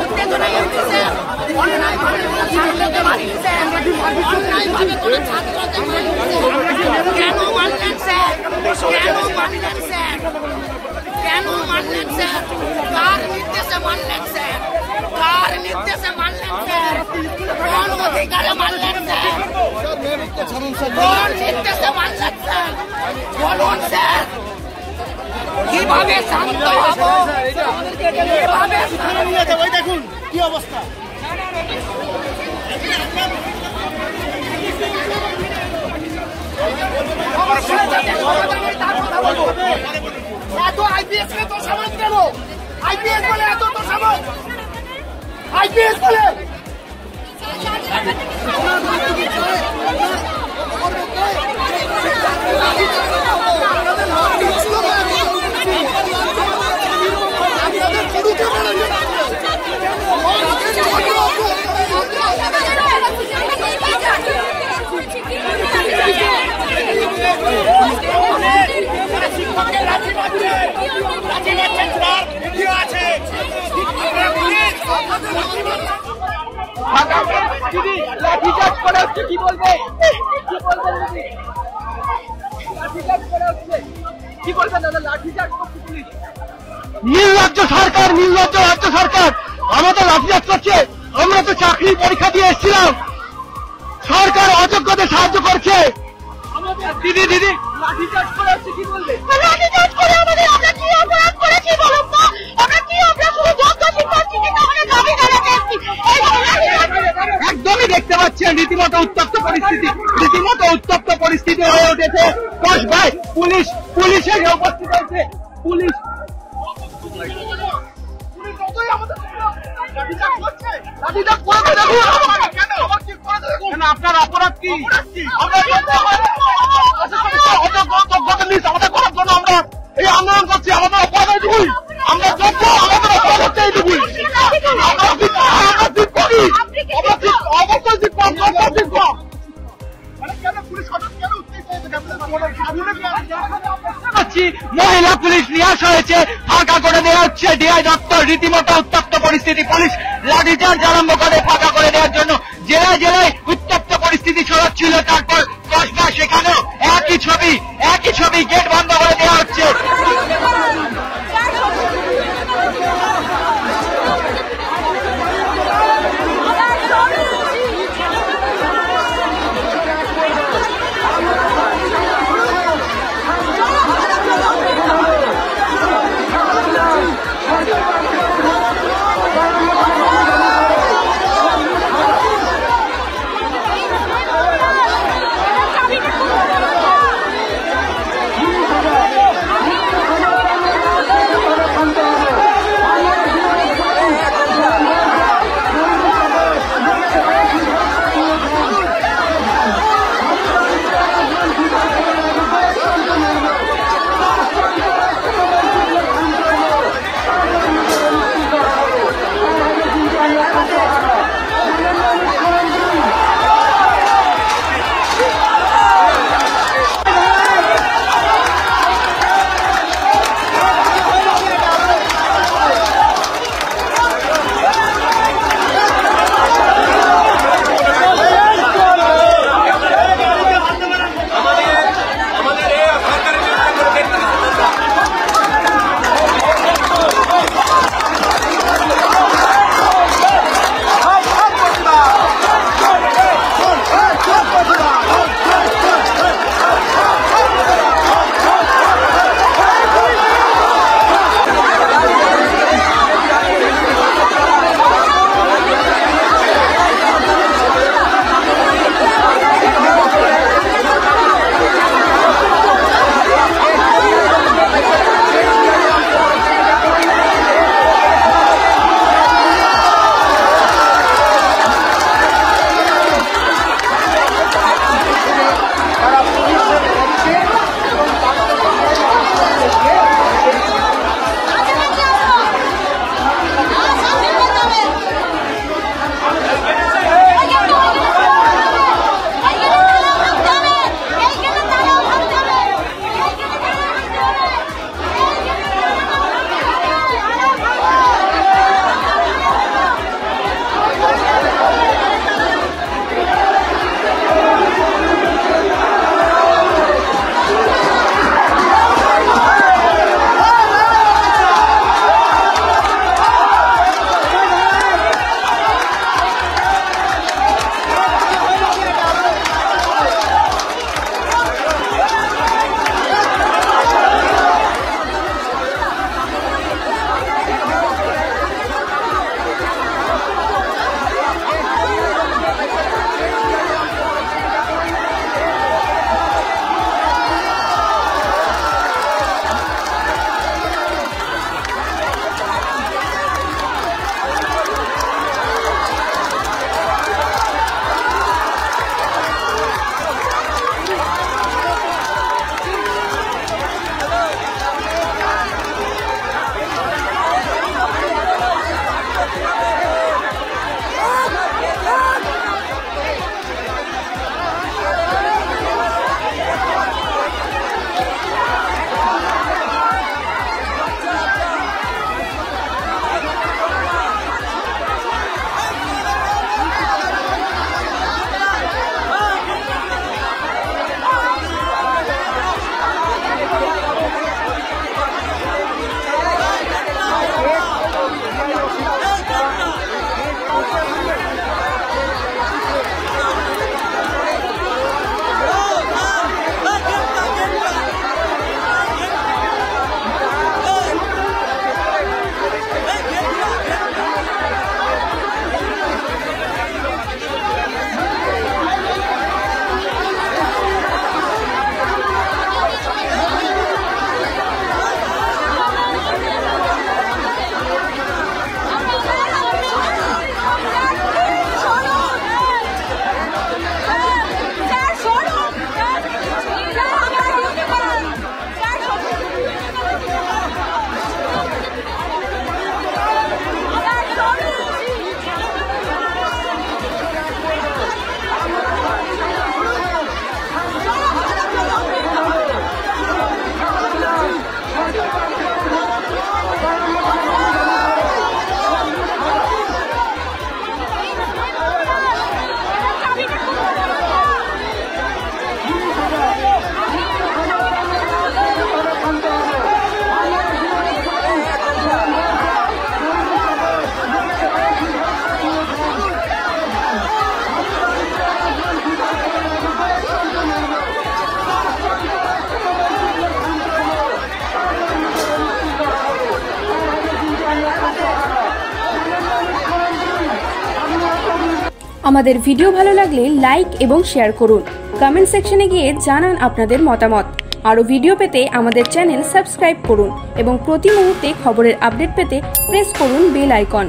উত্তেজনায় উঠেছে কেন মানলেন স্যার? কেন মানলেন স্যার? কেন মানলেন স্যার? কার নির্দেশে মানলেন স্যার? কার নির্দেশে মানলেন স্যার? কোন অধিকারে মানলেন স্যার? কোন নির্দেশে মানলেন স্যার? বলুন স্যার, কিভাবে শান্ত হব? কিভাবে দেখুন কি অবস্থা। এত আইপিএস তো সমাজ কেন? আইপিএস বলে এত তো সমাজ, আইপিএস বলে লাঠিচার্জ করা হচ্ছে, কি বলবে? কি বলবেন দাদা? লাঠিচার্জ করছে পুলিশ। নির্লজ্জ সরকার, নির্লজ্জ রাজ্য সরকার আমাদের লাঠিচার্জ করছে। আমরা তো চাকরির পরীক্ষা দিয়ে এসেছিলাম, সরকার অযোগ্যদের সাহায্য করছে। দিদি দিদি লাঠিচার্জ করা হচ্ছে, কি বলবে? লাঠিচার্জ করে আমাদের, আমরা কি অপরাধ করেছি বলুন তো? আমরা কি অপরাধ, শুধু যোগ্য শিক্ষার্থী কিন্তু আমরা দাবি জানাতে এসেছি। একদমই দেখতে পাচ্ছেন রীতিমতো উত্তপ্ত পরিস্থিতি, রীতিমতো উত্তপ্ত পরিস্থিতি হয়ে উঠেছে। কোষ ভাই, পুলিশের উপস্থিত হয়েছে। পুলিশ আপনার অপরাধ কি? আমাদের করার জন্য আমরা এই আন্দোলন করছি। আমাদের অপরাধ এইটুকুই, আমরা যোগ্য, আমাদের অপরাধ হচ্ছে এইটুকুই। মহিলা পুলিশ নিয়ে আসা হয়েছে, ফাঁকা করে দেওয়া হচ্ছে ডিআই দপ্তর। রীতিমতো উত্তপ্ত পরিস্থিতি, পুলিশ লাঠিচার্জ আরম্ভ করে ফাঁকা করে দেওয়ার জন্য। জেলায় জেলায় উত্তপ্ত পরিস্থিতি ছড়াচ্ছিল। তারপর কসবা, সেখানেও একই ছবি, গেট বন্ধ করে দেওয়া হচ্ছে। আমাদের ভিডিও ভালো লাগলে লাইক এবং শেয়ার করুন। কমেন্ট সেকশনে গিয়ে জানান আপনাদের মতামত। আরও ভিডিও পেতে আমাদের চ্যানেল সাবস্ক্রাইব করুন এবং প্রতি মুহূর্তে খবরের আপডেট পেতে প্রেস করুন বেল আইকন।